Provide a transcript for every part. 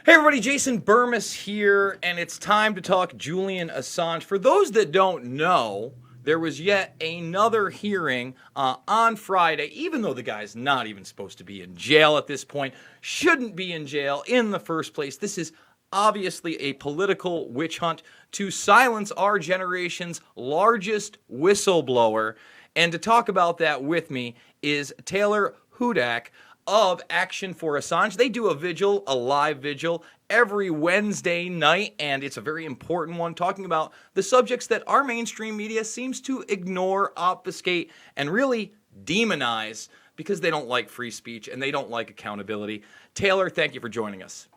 Hey everybody, Jason Burmis here, and it's time to talk Julian Assange. For those that don't know, there was yet another hearing on Friday, even though the guy's not even supposed to be in jail at this point, shouldn't be in jail in the first place. This is obviously a political witch hunt to silence our generation's largest whistleblower. And to talk about that with me is Taylor Hudak of Action4Assange. They do a live vigil every Wednesday night, and it's a very important one, talking about the subjects that our mainstream media seems to ignore, obfuscate, and really demonize because they don't like free speech and they don't like accountability. Taylor, thank you for joining us.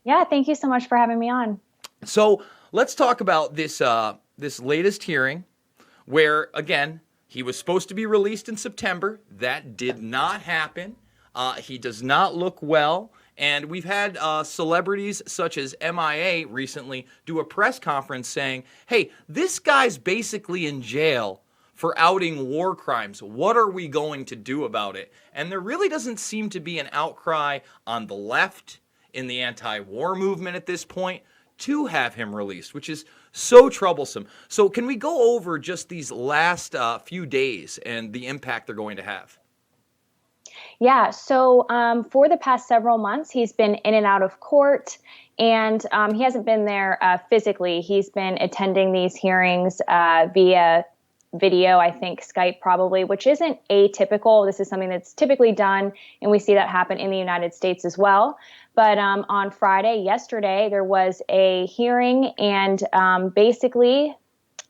Yeah, thank you so much for having me on. So let's talk about this latest hearing where, again, he was supposed to be released in September. That did not happen. He does not look well. And we've had celebrities such as MIA recently do a press conference saying, hey, this guy's basically in jail for outing war crimes. What are we going to do about it? And there really doesn't seem to be an outcry on the left in the anti-war movement at this point to have him released, which is so troublesome. So can we go over just these last few days and the impact they're going to have? Yeah, so for the past several months, he's been in and out of court, and he hasn't been there physically. He's been attending these hearings via video, I think Skype probably, which isn't atypical. This is something that's typically done, and we see that happen in the United States as well. But on Friday, yesterday, there was a hearing, and basically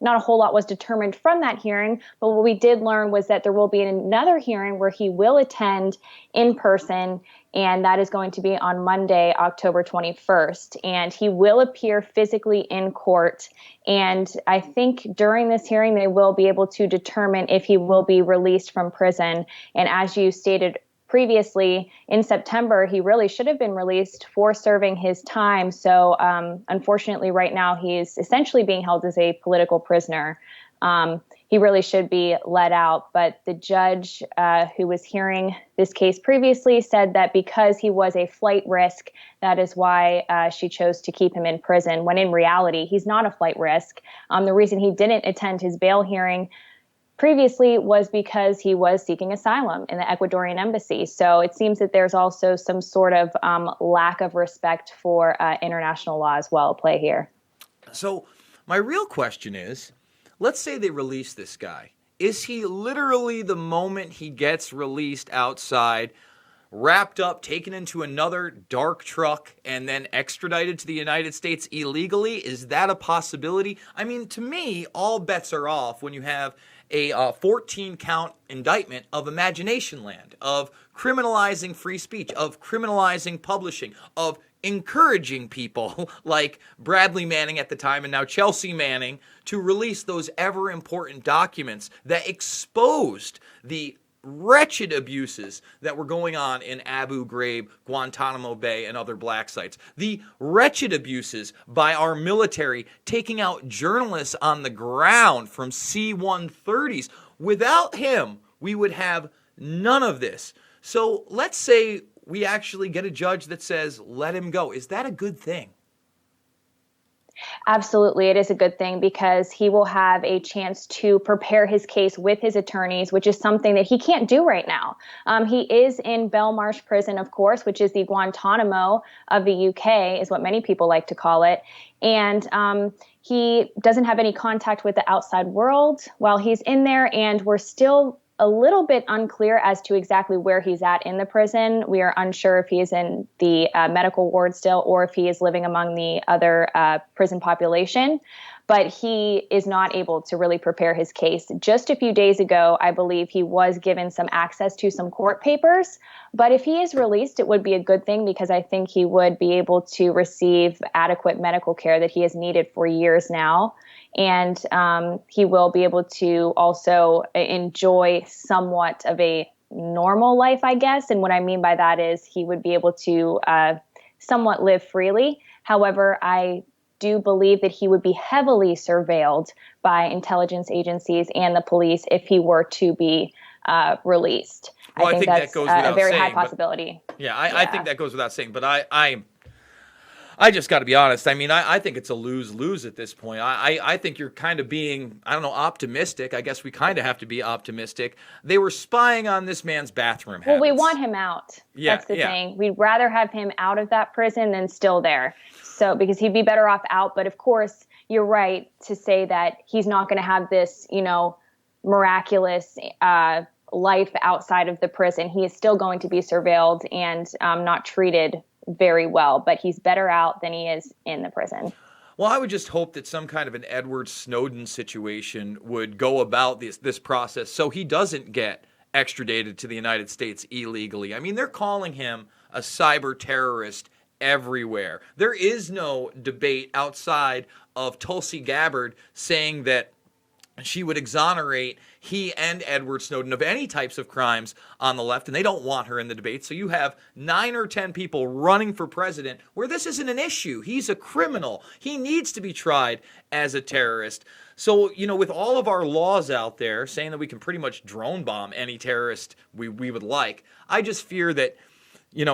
not a whole lot was determined from that hearing, but what we did learn was that there will be another hearing where he will attend in person, and that is going to be on Monday, October 21st. And he will appear physically in court. And I think during this hearing, they will be able to determine if he will be released from prison. And as you stated previously, in September, he really should have been released for serving his time. So unfortunately, right now, he's essentially being held as a political prisoner. He really should be let out. But the judge who was hearing this case previously said that because he was a flight risk, that is why she chose to keep him in prison, when in reality, he's not a flight risk. The reason he didn't attend his bail hearing previously was because he was seeking asylum in the Ecuadorian embassy. So it seems that there's also some sort of lack of respect for international law as well at play here. So my real question is, let's say they release this guy. Is he literally, the moment he gets released outside, wrapped up, taken into another dark truck, and then extradited to the United States illegally? Is that a possibility? I mean, to me, all bets are off when you have a 14-count indictment of imagination land, of criminalizing free speech, of criminalizing publishing, of encouraging people like Bradley Manning at the time and now Chelsea Manning to release those ever important documents that exposed the wretched abuses that were going on in Abu Ghraib, Guantanamo Bay, and other black sites. The wretched abuses by our military taking out journalists on the ground from C-130s. Without him, we would have none of this. So let's say we actually get a judge that says, let him go. Is that a good thing? Absolutely, it is a good thing because he will have a chance to prepare his case with his attorneys, which is something that he can't do right now. He is in Belmarsh prison, of course, which is the Guantanamo of the UK, is what many people like to call it. And he doesn't have any contact with the outside world while he's in there, and we're still a little bit unclear as to exactly where he's at in the prison. We are unsure if he is in the medical ward still or if he is living among the other prison population. But he is not able to really prepare his case. Just a few days ago, I believe he was given some access to some court papers. But if he is released, it would be a good thing because I think he would be able to receive adequate medical care that he has needed for years now. And he will be able to also enjoy somewhat of a normal life, I guess. And what I mean by that is he would be able to somewhat live freely. However, I do believe that he would be heavily surveilled by intelligence agencies and the police if he were to be released. Well, I think that that's goes without a very saying, high possibility. I think that goes without saying. But I just got to be honest. I mean, I think it's a lose-lose at this point. I think you're kind of being, I don't know, optimistic. I guess we kind of have to be optimistic. They were spying on this man's bathroom habits. Well, we want him out. Yeah, That's the yeah. thing. We'd rather have him out of that prison than still there. So, because he'd be better off out. But of course, you're right to say that he's not going to have this, miraculous life outside of the prison. He is still going to be surveilled and not treated very well, but he's better out than he is in the prison. Well, I would just hope that some kind of an Edward Snowden situation would go about this process so he doesn't get extradited to the United States illegally. I mean, they're calling him a cyber terrorist everywhere. There is no debate outside of Tulsi Gabbard saying that she would exonerate he and Edward Snowden of any types of crimes on the left, and they don't want her in the debate. So you have 9 or 10 people running for president where this isn't an issue. He's a criminal. He needs to be tried as a terrorist. So, with all of our laws out there saying that we can pretty much drone bomb any terrorist we would like, I just fear that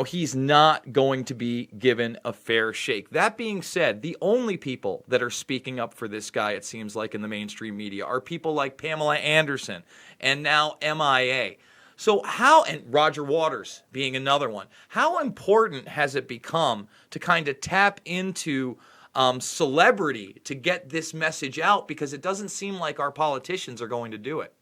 he's not going to be given a fair shake. That being said, the only people that are speaking up for this guy, it seems like, in the mainstream media are people like Pamela Anderson and now MIA. So and Roger Waters being another one, how important has it become to kind of tap into celebrity to get this message out? Because it doesn't seem like our politicians are going to do it.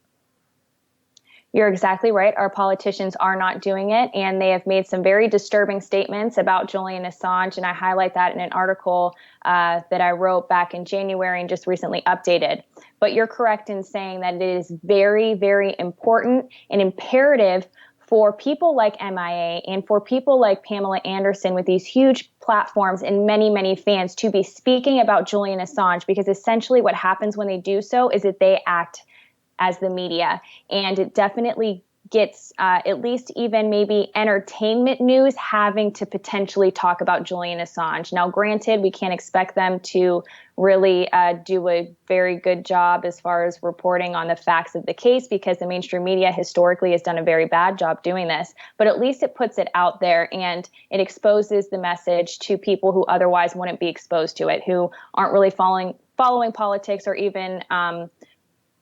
You're exactly right. Our politicians are not doing it, and they have made some very disturbing statements about Julian Assange, and I highlight that in an article that I wrote back in January and just recently updated. But you're correct in saying that it is very, very important and imperative for people like MIA and for people like Pamela Anderson with these huge platforms and many, many fans to be speaking about Julian Assange, because essentially what happens when they do so is that they act as the media. And it definitely gets at least even maybe entertainment news having to potentially talk about Julian Assange. Now, granted, we can't expect them to really do a very good job as far as reporting on the facts of the case, because the mainstream media historically has done a very bad job doing this. But at least it puts it out there and it exposes the message to people who otherwise wouldn't be exposed to it, who aren't really following politics or even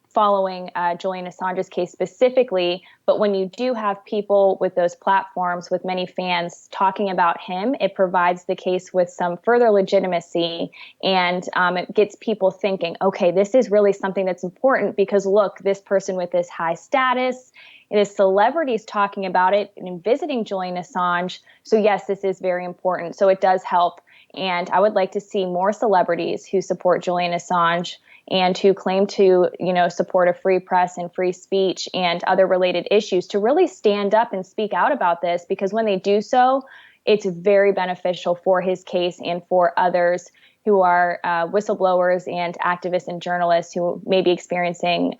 following Julian Assange's case specifically. But when you do have people with those platforms with many fans talking about him, it provides the case with some further legitimacy, and it gets people thinking, okay, this is really something that's important, because look, this person with this high status, it is celebrities talking about it and visiting Julian Assange. So yes, this is very important. So it does help. And I would like to see more celebrities who support Julian Assange and who claim to, support a free press and free speech and other related issues to really stand up and speak out about this, because when they do so, it's very beneficial for his case and for others who are whistleblowers and activists and journalists who may be experiencing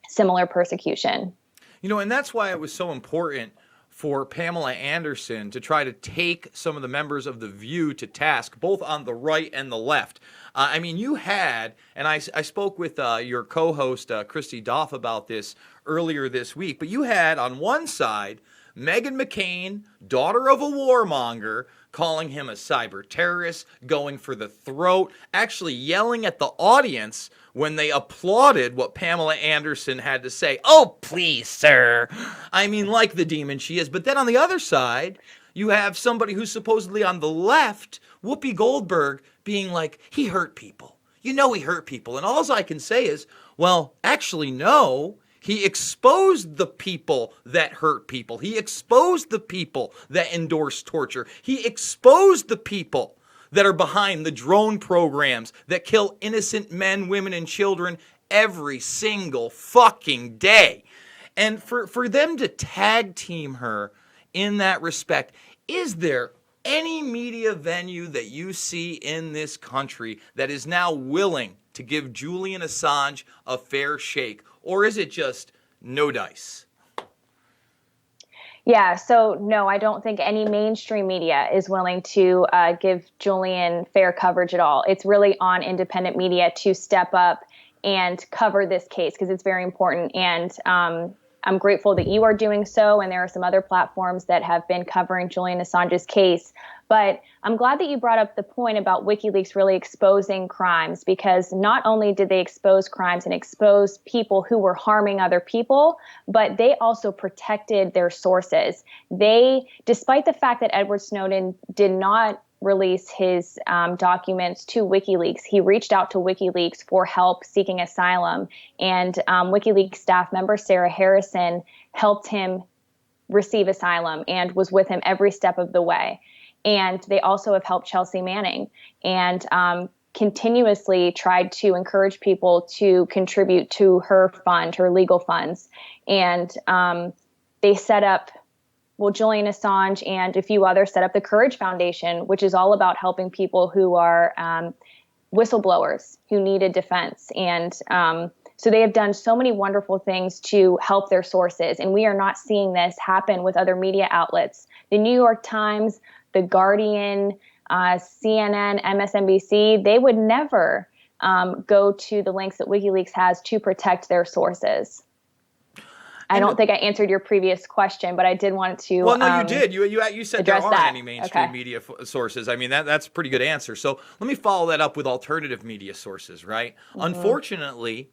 similar persecution. And that's why it was so important for Pamela Anderson to try to take some of the members of The View to task, both on the right and the left. You had, and I spoke with your co-host, Christy Doff, about this earlier this week, but you had on one side Meghan McCain, daughter of a warmonger, calling him a cyber terrorist, going for the throat, actually yelling at the audience when they applauded what Pamela Anderson had to say. Oh, please, sir. Like the demon she is. But then on the other side, you have somebody who's supposedly on the left, Whoopi Goldberg, being like, he hurt people. He hurt people. And all I can say is, well, actually, no. He exposed the people that hurt people. He exposed the people that endorse torture. He exposed the people that are behind the drone programs that kill innocent men, women, and children every single fucking day. And for them to tag team her in that respect, is there any media venue that you see in this country that is now willing to give Julian Assange a fair shake? Or is it just no dice? Yeah, so no, I don't think any mainstream media is willing to give Julian fair coverage at all. It's really on independent media to step up and cover this case, because it's very important. And I'm grateful that you are doing so. And there are some other platforms that have been covering Julian Assange's case. But I'm glad that you brought up the point about WikiLeaks really exposing crimes, because not only did they expose crimes and expose people who were harming other people, but they also protected their sources. Despite the fact that Edward Snowden did not release his documents to WikiLeaks, he reached out to WikiLeaks for help seeking asylum. And WikiLeaks staff member Sarah Harrison helped him receive asylum and was with him every step of the way. And they also have helped Chelsea Manning and continuously tried to encourage people to contribute to her fund, her legal funds. And they set up, Julian Assange and a few others set up the Courage Foundation, which is all about helping people who are whistleblowers who need a defense. And so they have done so many wonderful things to help their sources. And we are not seeing this happen with other media outlets. The New York Times, The Guardian, CNN, MSNBC, they would never go to the lengths that WikiLeaks has to protect their sources. I don't think I answered your previous question, but I did want to. Well, no, you did. You said there aren't any mainstream media sources. I mean, that's a pretty good answer. So let me follow that up with alternative media sources, right? Mm-hmm. Unfortunately,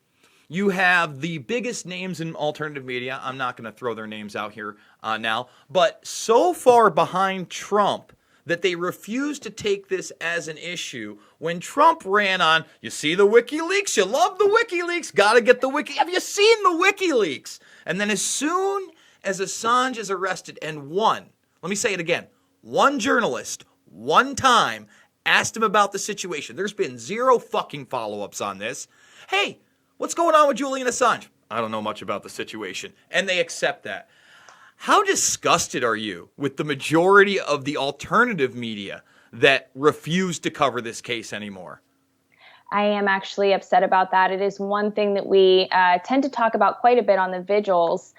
you have the biggest names in alternative media. I'm not going to throw their names out here now, but so far behind Trump that they refuse to take this as an issue. When Trump ran on, you see the WikiLeaks, you love the WikiLeaks, got to get the Wiki. Have you seen the WikiLeaks? And then as soon as Assange is arrested and let me say it again, one journalist, one time, asked him about the situation. There's been zero fucking follow-ups on this. Hey, what's going on with Julian Assange? I don't know much about the situation. And they accept that. How disgusted are you with the majority of the alternative media that refuse to cover this case anymore? I am actually upset about that. It is one thing that we tend to talk about quite a bit on the vigils.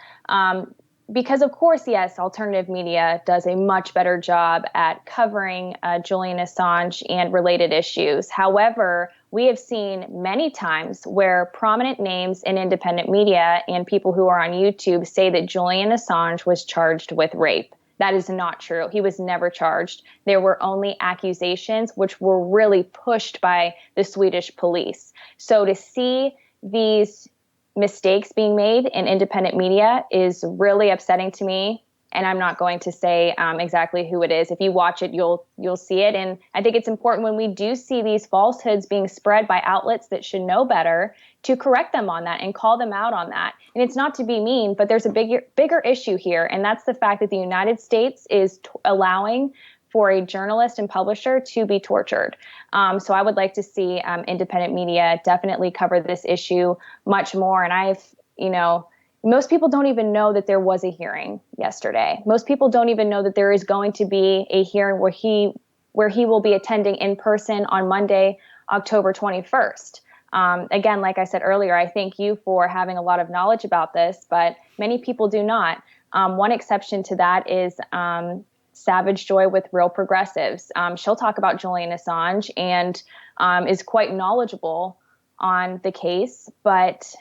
Because, of course, yes, alternative media does a much better job at covering Julian Assange and related issues. However, we have seen many times where prominent names in independent media and people who are on YouTube say that Julian Assange was charged with rape. That is not true. He was never charged. There were only accusations, which were really pushed by the Swedish police. So to see these mistakes being made in independent media is really upsetting to me. And I'm not going to say exactly who it is. If you watch it, you'll see it. And I think it's important when we do see these falsehoods being spread by outlets that should know better to correct them on that and call them out on that. And it's not to be mean, but there's a bigger issue here. And that's the fact that the United States is allowing for a journalist and publisher to be tortured. So I would like to see independent media definitely cover this issue much more. And most people don't even know that there was a hearing yesterday. Most people don't even know that there is going to be a hearing where he will be attending in person on Monday, October 21st. Again, like I said earlier, I thank you for having a lot of knowledge about this, but many people do not. One exception to that is Savage Joy with Real Progressives. She'll talk about Julian Assange and is quite knowledgeable on the case, but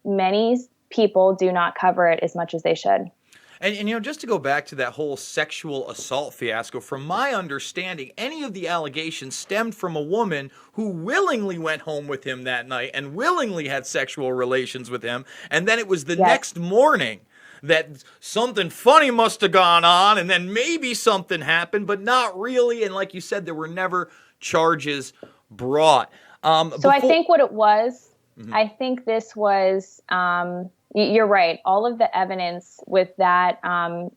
many people do not cover it as much as they should. And just to go back to that whole sexual assault fiasco, from my understanding, any of the allegations stemmed from a woman who willingly went home with him that night and willingly had sexual relations with him. And then it was the next morning that something funny must have gone on, and then maybe something happened, but not really. And like you said, there were never charges brought. I think what it was, I think this was, you're right. All of the evidence with that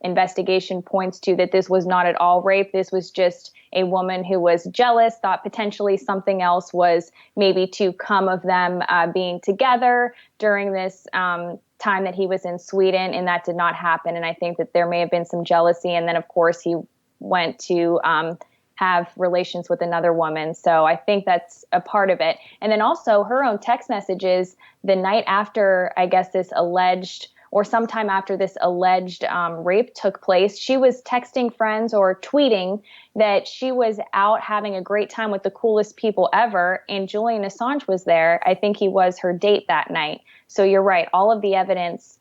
investigation points to that this was not at all rape. This was just a woman who was jealous, thought potentially something else was maybe to come of them being together during this time that he was in Sweden, and that did not happen. And I think that there may have been some jealousy. And then, of course, he went to have relations with another woman. So I think that's a part of it. And then also her own text messages the night after, I guess, this alleged, or sometime after this alleged rape took place, she was texting friends or tweeting that she was out having a great time with the coolest people ever. And Julian Assange was there. I think he was her date that night. So you're right. All of the evidence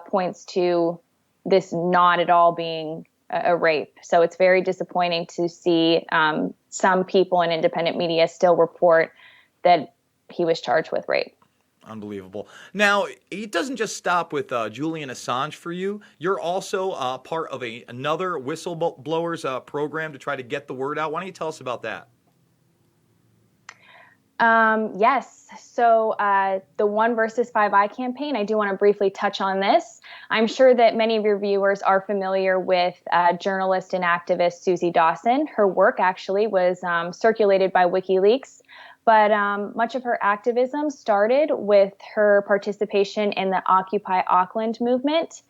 points to this not at all being a rape. So it's very disappointing to see some people in independent media still report that he was charged with rape. Unbelievable. Now, it doesn't just stop with Julian Assange for you. You're also part of another whistleblowers program to try to get the word out. Why don't you tell us about that? Yes. So the One versus 5i campaign, I do want to briefly touch on this. I'm sure that many of your viewers are familiar with journalist and activist Susie Dawson. Her work actually was circulated by WikiLeaks, but much of her activism started with her participation in the Occupy Auckland movement.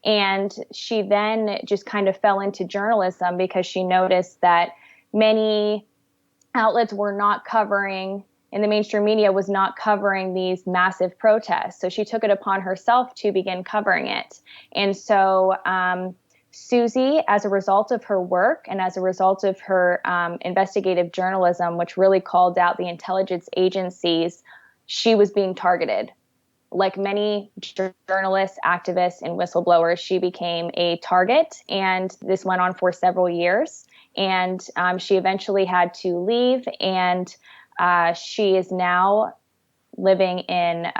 And she then just kind of fell into journalism because she noticed that many outlets were not covering, and the mainstream media was not covering these massive protests. So she took it upon herself to begin covering it. And so Susie, as a result of her work and as a result of her investigative journalism, which really called out the intelligence agencies, she was being targeted. Like many journalists, activists, and whistleblowers, she became a target. And this went on for several years. And she eventually had to leave. And she is now living in,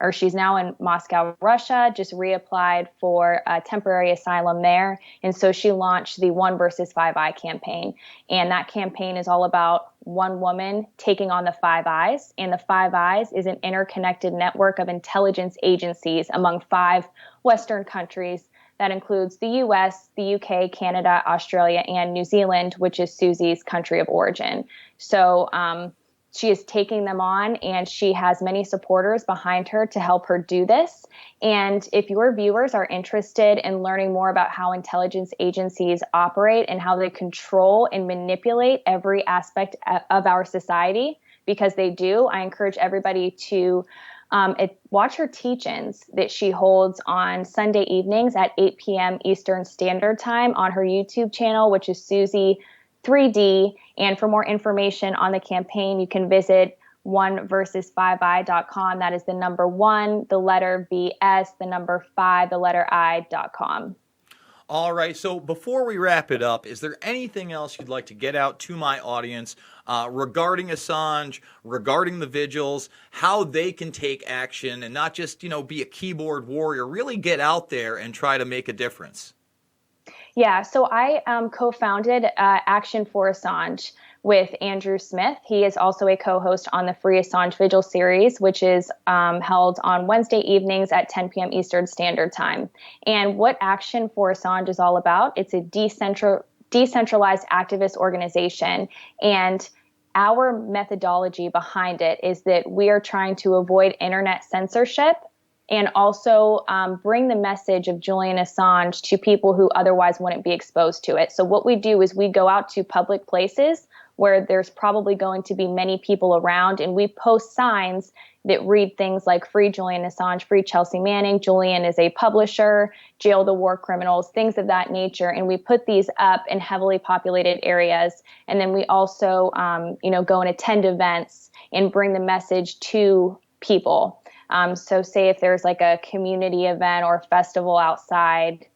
or she's now in Moscow, Russia, just reapplied for temporary asylum there. And so she launched the One versus 5i campaign. And that campaign is all about one woman taking on the Five Eyes. And the Five Eyes is an interconnected network of intelligence agencies among 5 Western countries. That includes the US, the UK, Canada, Australia, and New Zealand, which is Susie's country of origin. So she is taking them on, and she has many supporters behind her to help her do this. And if your viewers are interested in learning more about how intelligence agencies operate and how they control and manipulate every aspect of our society, because they do, I encourage everybody to watch her teach-ins that she holds on Sunday evenings at 8 p.m. Eastern Standard Time on her YouTube channel, which is Susie 3D. And for more information on the campaign, you can visit oneversus5i.com. That is the number 1, the letter VS, the number 5, the letter I.com. All right, so before we wrap it up, is there anything else you'd like to get out to my audience regarding Assange, regarding the vigils, how they can take action and not just, be a keyboard warrior, really get out there and try to make a difference? Yeah, so I co-founded Action4Assange with Andrew Smith. He is also a co-host on the Free Assange Vigil series, which is held on Wednesday evenings at 10 p.m. Eastern Standard Time. And what Action4Assange is all about, it's a decentralized activist organization. And our methodology behind it is that we are trying to avoid internet censorship and also bring the message of Julian Assange to people who otherwise wouldn't be exposed to it. So what we do is we go out to public places where there's probably going to be many people around, and we post signs that read things like "Free Julian Assange," "Free Chelsea Manning," "Julian is a publisher," "Jail the war criminals," things of that nature. And we put these up in heavily populated areas. And then we also, go and attend events and bring the message to people. So say if there's like a community event or festival outside,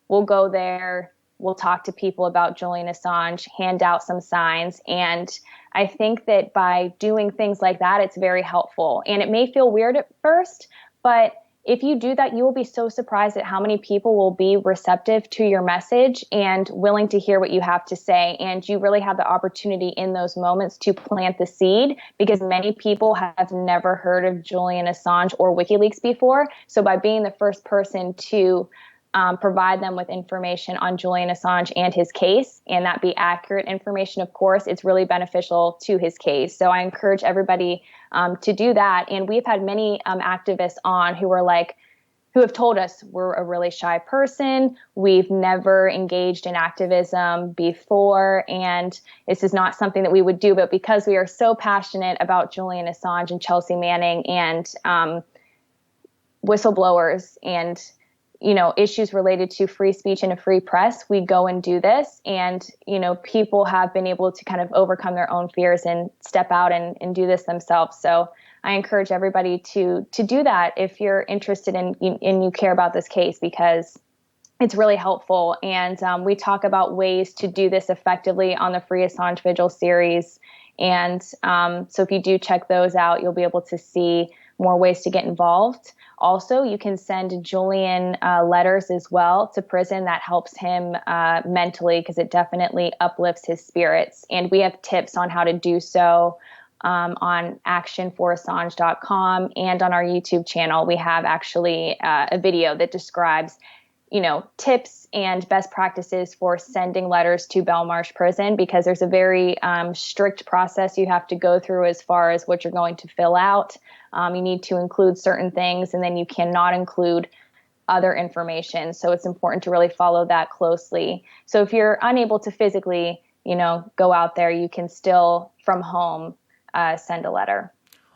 we'll go there, we'll talk to people about Julian Assange, hand out some signs. And I think that by doing things like that, it's very helpful. And it may feel weird at first, but if you do that, you will be so surprised at how many people will be receptive to your message and willing to hear what you have to say. And you really have the opportunity in those moments to plant the seed, because many people have never heard of Julian Assange or WikiLeaks before. So by being the first person to provide them with information on Julian Assange and his case, and that be accurate information, of course, it's really beneficial to his case. So I encourage everybody to do that. And we've had many activists on who have told us we're a really shy person. We've never engaged in activism before, and this is not something that we would do. But because we are so passionate about Julian Assange and Chelsea Manning and whistleblowers and issues related to free speech and a free press, we go and do this. And, people have been able to kind of overcome their own fears and step out and do this themselves. So I encourage everybody to do that if you're interested in you care about this case, because it's really helpful. And we talk about ways to do this effectively on the Free Assange Vigil series. And so if you do check those out, you'll be able to see more ways to get involved. Also, you can send Julian letters as well to prison. That helps him mentally, because it definitely uplifts his spirits. And we have tips on how to do so on Action4Assange.com, and on our YouTube channel. We have actually a video that describes, tips and best practices for sending letters to Belmarsh prison, because there's a very strict process you have to go through as far as what you're going to fill out. You need to include certain things, and then you cannot include other information. So it's important to really follow that closely. So if you're unable to physically, go out there, you can still, from home, send a letter.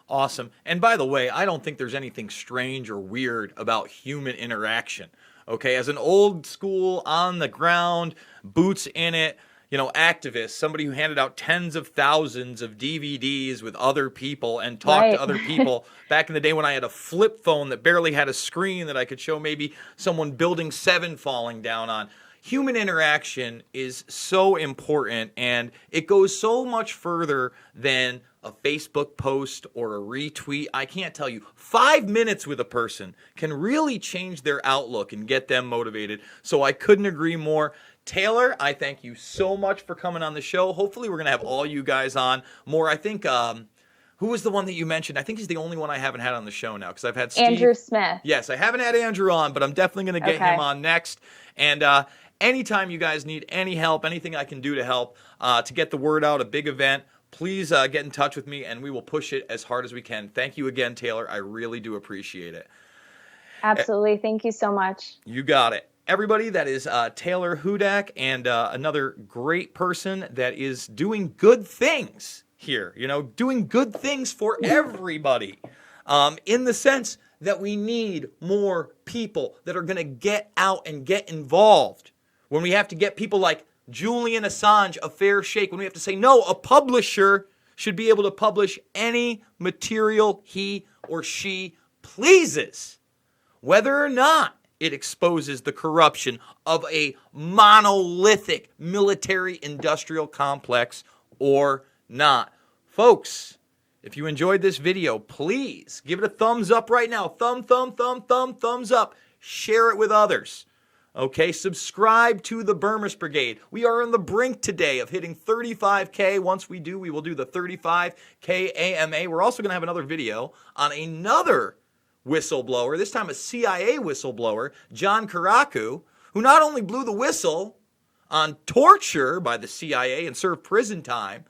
Awesome. And by the way, I don't think there's anything strange or weird about human interaction. Okay, as an old school, on the ground, boots in it, activist, somebody who handed out tens of thousands of DVDs with other people and talked to other people back in the day when I had a flip phone that barely had a screen that I could show maybe someone building 7 falling down on. Human interaction is so important, and it goes so much further than a Facebook post or a retweet. I can't tell you, 5 minutes with a person can really change their outlook and get them motivated. So I couldn't agree more. Taylor, I thank you so much for coming on the show. Hopefully we're going to have all you guys on more. I think, who was the one that you mentioned? I think he's the only one I haven't had on the show now, because I've had Steve. Andrew Smith. Yes, I haven't had Andrew on, but I'm definitely going to get him on next. And anytime you guys need any help, anything I can do to help to get the word out, a big event, please get in touch with me, and we will push it as hard as we can. Thank you again, Taylor. I really do appreciate it. Absolutely. Thank you so much. You got it. Everybody, that is Taylor Hudak, and another great person that is doing good things here, doing good things for everybody, in the sense that we need more people that are going to get out and get involved. When we have to get people like Julian Assange a fair shake, when we have to say, no, a publisher should be able to publish any material he or she pleases, whether or not it exposes the corruption of a monolithic military-industrial complex or not. Folks, if you enjoyed this video, please give it a thumbs up right now. Thumbs up. Share it with others. Okay, subscribe to the Burmist Brigade. We are on the brink today of hitting 35K. Once we do, we will do the 35K AMA. We're also going to have another video on another whistleblower, this time a CIA whistleblower, John Karaku, who not only blew the whistle on torture by the CIA and served prison time,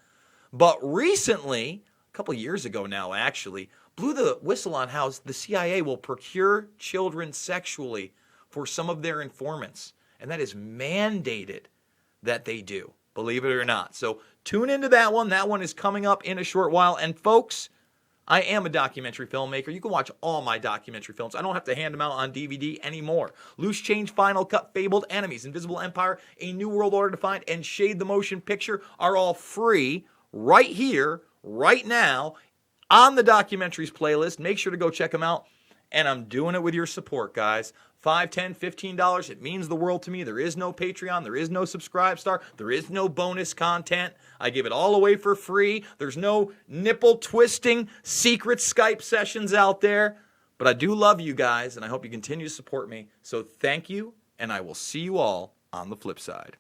but recently, a couple years ago now actually, blew the whistle on how the CIA will procure children sexually for some of their informants. And that is mandated that they do, believe it or not. So tune into that one. That one is coming up in a short while. And folks, I am a documentary filmmaker. You can watch all my documentary films. I don't have to hand them out on DVD anymore. Loose Change, Final Cut, Fabled Enemies, Invisible Empire, A New World Order Defined, and Shade the Motion Picture are all free right here, right now, on the documentaries playlist. Make sure to go check them out. And I'm doing it with your support, guys. $5, $10, $15. It means the world to me. There is no Patreon. There is no Subscribe Star. There is no bonus content. I give it all away for free. There's no nipple-twisting secret Skype sessions out there. But I do love you guys, and I hope you continue to support me. So thank you, and I will see you all on the flip side.